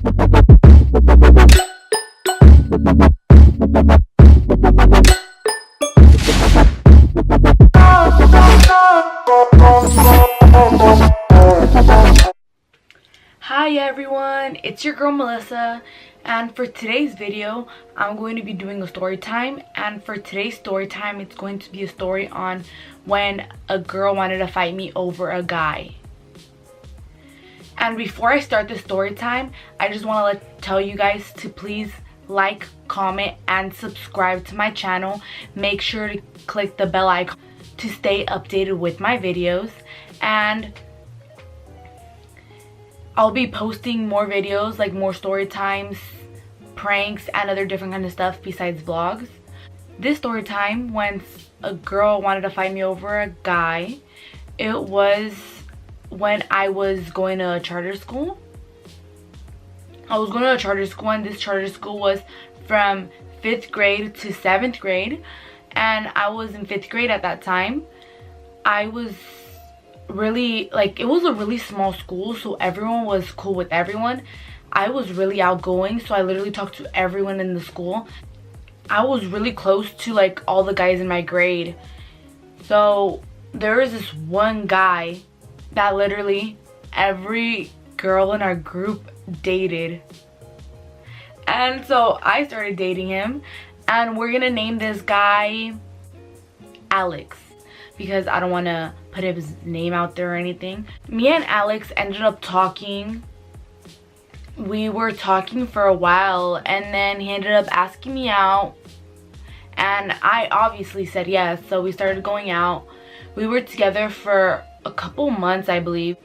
Hi everyone, it's your girl Melissa, and for today's video I'm going to be doing a story time. And for today's story time, it's going to be a story on when a girl wanted to fight me over a guy. And before I start the story time, I just want to tell you guys to please like, comment, and subscribe to my channel. Make sure to click the bell icon to stay updated with my videos, and I'll be posting more videos, like more story times, pranks, and other different kind of stuff besides vlogs. This story time, when a girl wanted to fight me over a guy, it was when I was going to a charter school. I was going to a charter school, and this charter school was from 5th grade to 7th grade, and I was in 5th grade at that time. I was really, like, it was a really small school, so everyone was cool with everyone. I was really outgoing, so I literally talked to everyone in the school. I was really close to like all the guys in my grade. So there was this one guy that literally every girl in our group dated, and so I started dating him, and we're gonna name this guy Alex, because I don't want to put his name out there or anything. Me and Alex ended up talking. We were talking for a while, and then he ended up asking me out, and I obviously said yes, so we started going out. We were together for a couple months, I believe.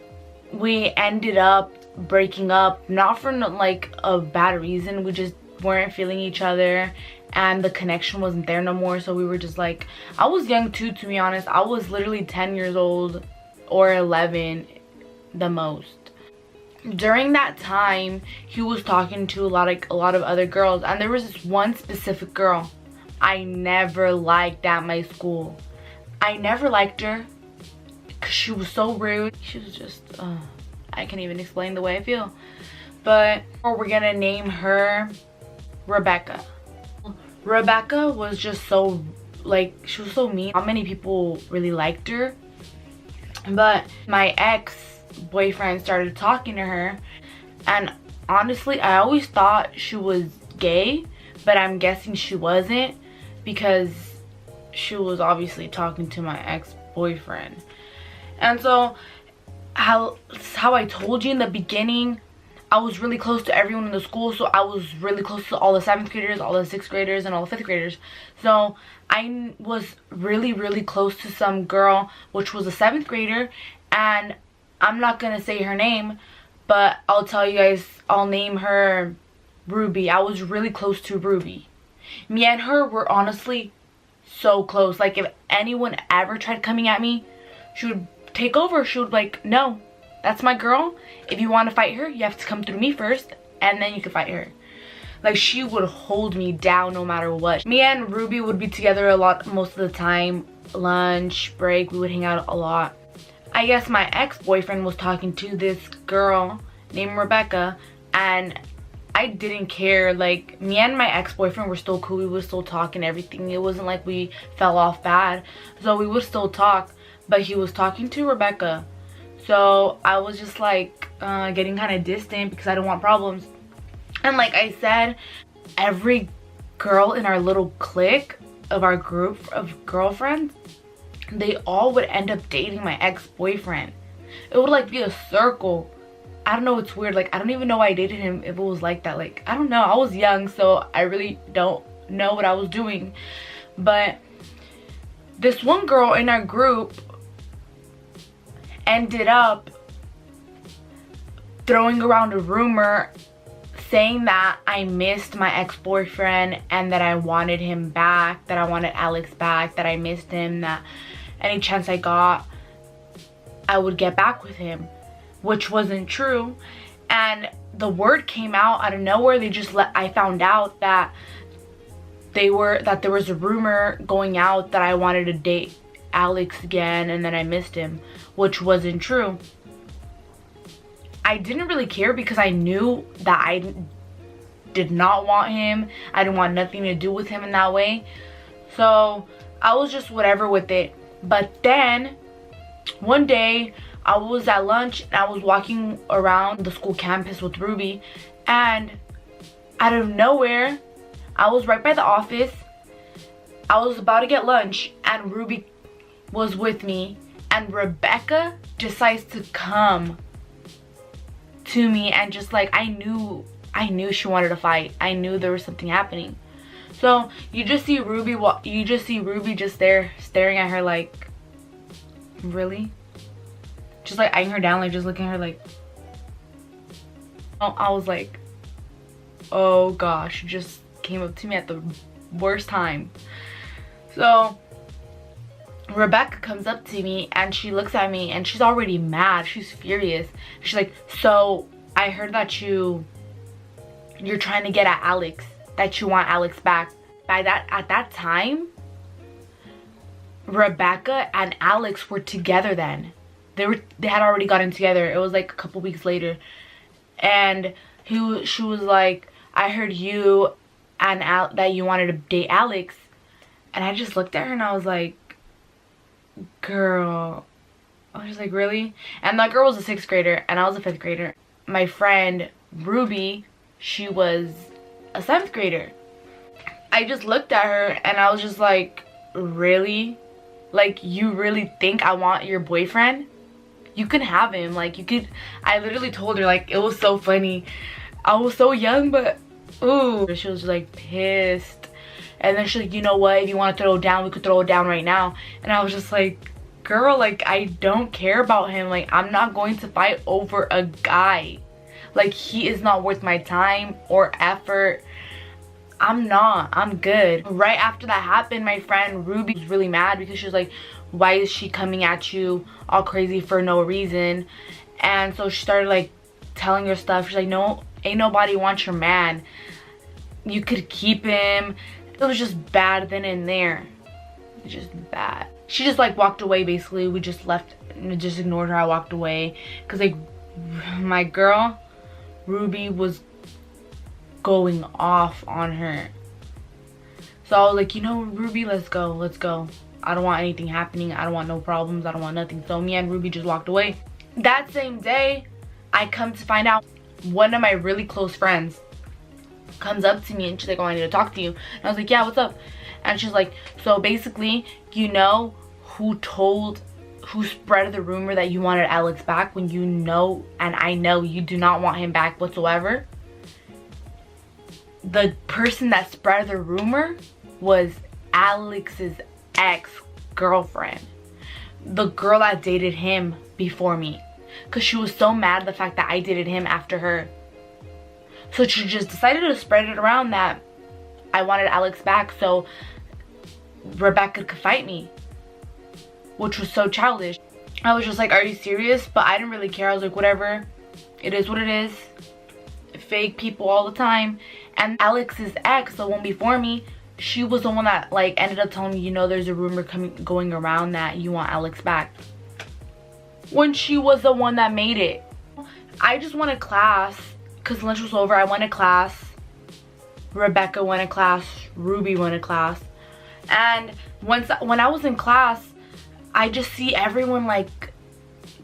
We ended up breaking up, not for like a bad reason. We just weren't feeling each other, and the connection wasn't there no more. So we were just like, I was young too, to be honest. I was literally 10 years old or 11 the most. During that time, he was talking to a lot of other girls, and there was this one specific girl I never liked at my school. I never liked her because she was so rude. She was just I can't even explain the way I feel. But we're gonna name her Rebecca. Rebecca was just so, like, she was so mean. Not many people really liked her, but my ex-boyfriend started talking to her, and honestly I always thought she was gay, but I'm guessing she wasn't, because she was obviously talking to my ex-boyfriend. And so how I told you in the beginning, I was really close to everyone in the school. So I was really close to all the 7th graders, all the 6th graders, and all the 5th graders. So I was really close to some girl, which was a 7th grader, and I'm not gonna say her name, but I'll tell you guys, I'll name her Ruby. I was really close to Ruby. Me and her were honestly so close. Like, if anyone ever tried coming at me, she would take over. She would be like, no, that's my girl. If you want to fight her, you have to come through me first, and then you can fight her. Like, she would hold me down no matter what. Me and Ruby would be together a lot most of the time. Lunch, break, we would hang out a lot. I guess my ex-boyfriend was talking to this girl named Rebecca, and I didn't care. Like, me and my ex-boyfriend were still cool. We would still talk and everything. It wasn't like we fell off bad. So we would still talk, but he was talking to Rebecca. So I was just like getting kind of distant because I don't want problems. And like I said, every girl in our little clique of our group of girlfriends, they all would end up dating my ex-boyfriend. It would like be a circle. I don't know, it's weird. Like, I don't even know why I dated him if it was like that. Like, I don't know. I was young, so I really don't know what I was doing. But this one girl in our group ended up throwing around a rumor saying that I missed my ex-boyfriend and that I wanted him back, that I wanted Alex back, that I missed him, that any chance I got I would get back with him, which wasn't true. And the word came out of nowhere. I found out that there was a rumor going out that I wanted to date Alex again and then I missed him, which wasn't true. I didn't really care because I knew that I did not want him. I didn't want nothing to do with him in that way. So I was just whatever with it. But then one day I was at lunch and I was walking around the school campus with Ruby, and out of nowhere, I was right by the office. I was about to get lunch and Ruby was with me, and Rebecca decides to come to me, and just like I knew she wanted to fight. I knew there was something happening. So you just see Ruby just there staring at her like, really? Just like eyeing her down, like just looking at her like, oh, I was like, oh gosh, she just came up to me at the worst time. So Rebecca comes up to me and she looks at me and she's already mad. She's furious. She's like, so I heard that you're trying to get at Alex, that you want Alex back. At that time, Rebecca and Alex were together then. They had already gotten together. It was like a couple weeks later. And she was like, I heard you and that you wanted to date Alex. And I just looked at her and I was like, girl. I was just like, really? And that girl was a 6th grader and I was a 5th grader. My friend Ruby, she was a 7th grader. I just looked at her and I was just like, really? Like, you really think I want your boyfriend? You can have him. Like, you could. I literally told her, like, it was so funny. I was so young, but ooh. She was like pissed. And then she's like, you know what, if you want to throw it down, we could throw it down right now. And I was just like, girl, like, I don't care about him. Like, I'm not going to fight over a guy. Like, he is not worth my time or effort. I'm good. Right after that happened, my friend Ruby was really mad because she was like, why is she coming at you all crazy for no reason? And so she started like telling her stuff. She's like, no, ain't nobody wants your man. You could keep him. It was just bad then and there. It's just bad. She just like walked away basically. We just left and just ignored her. I walked away because like my girl Ruby was going off on her. So I was like, you know, Ruby, let's go. I don't want anything happening. I don't want no problems. I don't want nothing. So me and Ruby just walked away. That same day, I come to find out one of my really close friends comes up to me and she's like, oh, I need to talk to you. And I was like, yeah, what's up? And she's like, so basically, you know who spread the rumor that you wanted Alex back when you know, and I know you do not want him back whatsoever? The person that spread the rumor was Alex's ex-girlfriend, the girl that dated him before me, because she was so mad at the fact that I dated him after her. So she just decided to spread it around that I wanted Alex back so Rebecca could fight me, which was so childish. I was just like, are you serious? But I didn't really care. I was like, whatever, it is what it is. Fake people all the time. And Alex's ex, the one before me, she was the one that like ended up telling me, you know, there's a rumor going around that you want Alex back, when she was the one that made it. I just wanted class because lunch was over. I went to class, Rebecca went to class, Ruby went to class, and when I was in class, I just see everyone like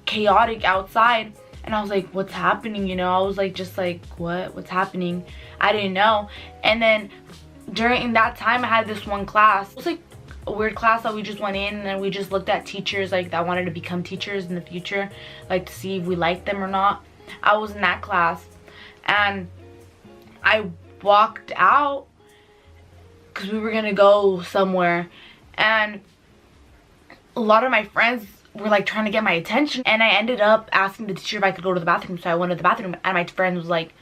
chaotic outside. And I was like, what's happening? You know, I was like, just like, what's happening? I didn't know. And then during that time, I had this one class. It was like a weird class that we just went in and then we just looked at teachers like that wanted to become teachers in the future, like to see if we liked them or not. I was in that class and I walked out because we were gonna go somewhere, and a lot of my friends were like trying to get my attention, and I ended up asking the teacher if I could go to the bathroom. So I went to the bathroom and my friend was like,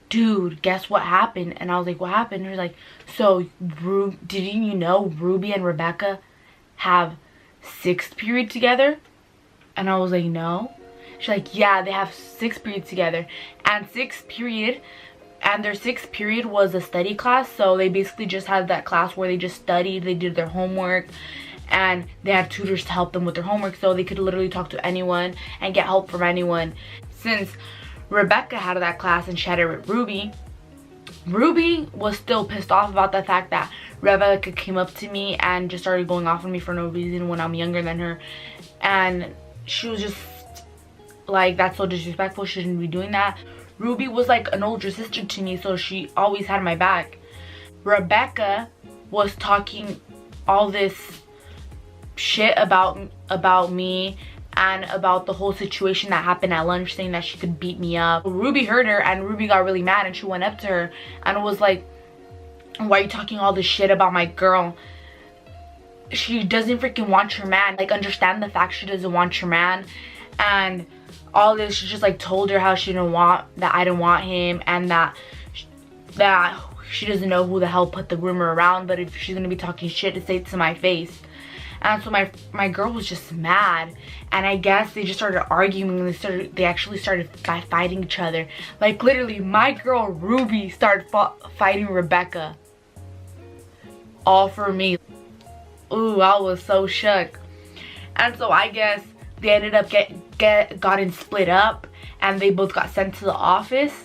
dude, guess what happened? And I was like, what happened? And he was like, so didn't you know Ruby and Rebecca have 6th period together? And I was like, no. She's like, yeah, they have 6th period together. And 6th period, and their 6th period was a study class. So they basically just had that class where they just studied, they did their homework, and they had tutors to help them with their homework, so they could literally talk to anyone and get help from anyone. Since Rebecca had that class and she had it with Ruby. Ruby was still pissed off about the fact that Rebecca came up to me and just started going off on me for no reason when I'm younger than her. And she was just like, that's so disrespectful, she shouldn't be doing that. Ruby was like an older sister to me, so she always had my back. Rebecca was talking all this shit about me and about the whole situation that happened at lunch, saying that she could beat me up. Ruby heard her and Ruby got really mad and she went up to her and was like, why are you talking all this shit about my girl? She doesn't freaking want your man. Like, understand the fact she doesn't want your man. And all this, she just like told her how she didn't want, that I didn't want him, and that she doesn't know who the hell put the rumor around, but if she's gonna be talking shit, to say it to my face. And so my girl was just mad, and I guess they just started arguing. They actually started fighting each other. Like, literally, my girl Ruby started fighting Rebecca, all for me. Ooh, I was so shook. And so I guess they ended up gotten split up, and they both got sent to the office.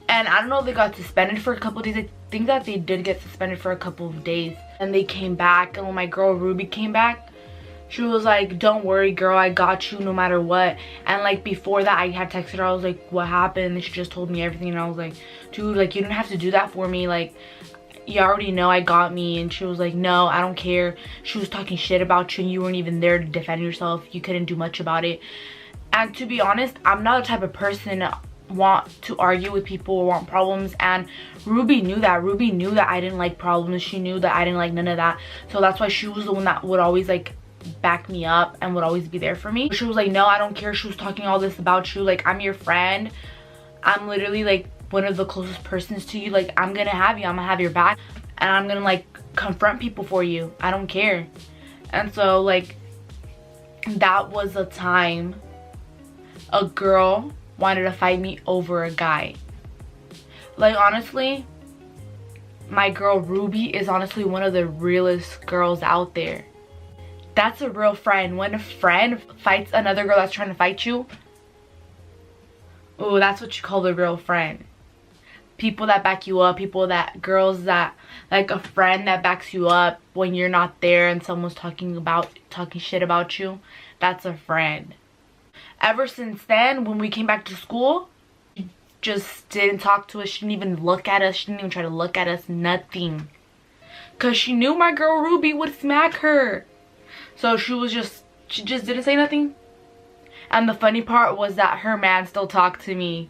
And I don't know if they got suspended for a couple of days. I think that they did get suspended for a couple of days. And they came back, and when my girl Ruby came back, she was like, don't worry girl, I got you no matter what. And like before that, I had texted her, I was like, what happened? And she just told me everything, and I was like, dude, like, you didn't have to do that for me. Like, you already know I got me. And she was like, no, I don't care. She was talking shit about you and you weren't even there to defend yourself. You couldn't do much about it. And to be honest, I'm not the type of person to want to argue with people or want problems, and Ruby knew that. Ruby knew that I didn't like problems. She knew that I didn't like none of that. So that's why she was the one that would always like back me up and would always be there for me. She was like, no, I don't care. She was talking all this about you. Like, I'm your friend. I'm literally like one of the closest persons to you. Like, I'm gonna have you. I'm gonna have your back, and I'm gonna like confront people for you. I don't care. And so like, that was a time a girl wanted to fight me over a guy. Like, honestly, my girl Ruby is honestly one of the realest girls out there. That's a real friend. When a friend fights another girl that's trying to fight you, ooh, that's what you call a real friend. People that back you up, girls that, like, a friend that backs you up when you're not there and someone's talking shit about you, that's a friend. Ever since then, when we came back to school, she just didn't talk to us. She didn't even look at us. She didn't even try to look at us. Nothing. Because she knew my girl Ruby would smack her. So she just didn't say nothing. And the funny part was that her man still talked to me.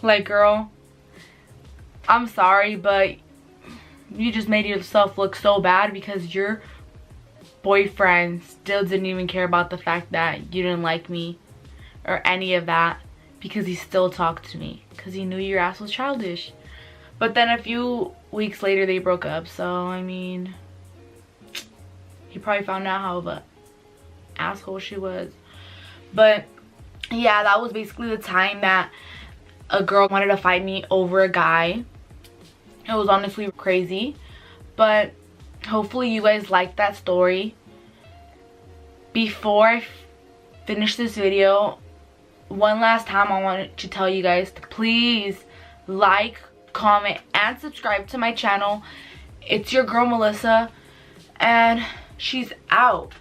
Like, girl, I'm sorry, but you just made yourself look so bad because your boyfriend still didn't even care about the fact that you didn't like me or any of that, because he still talked to me because he knew your ass was childish. But then a few weeks later they broke up, so I mean, he probably found out how of a asshole she was. But yeah, that was basically the time that a girl wanted to fight me over a guy. It was honestly crazy, but hopefully you guys liked that story. Before I finish this video, one last time I wanted to tell you guys to please like, comment, and subscribe to my channel. It's your girl Melissa, and she's out.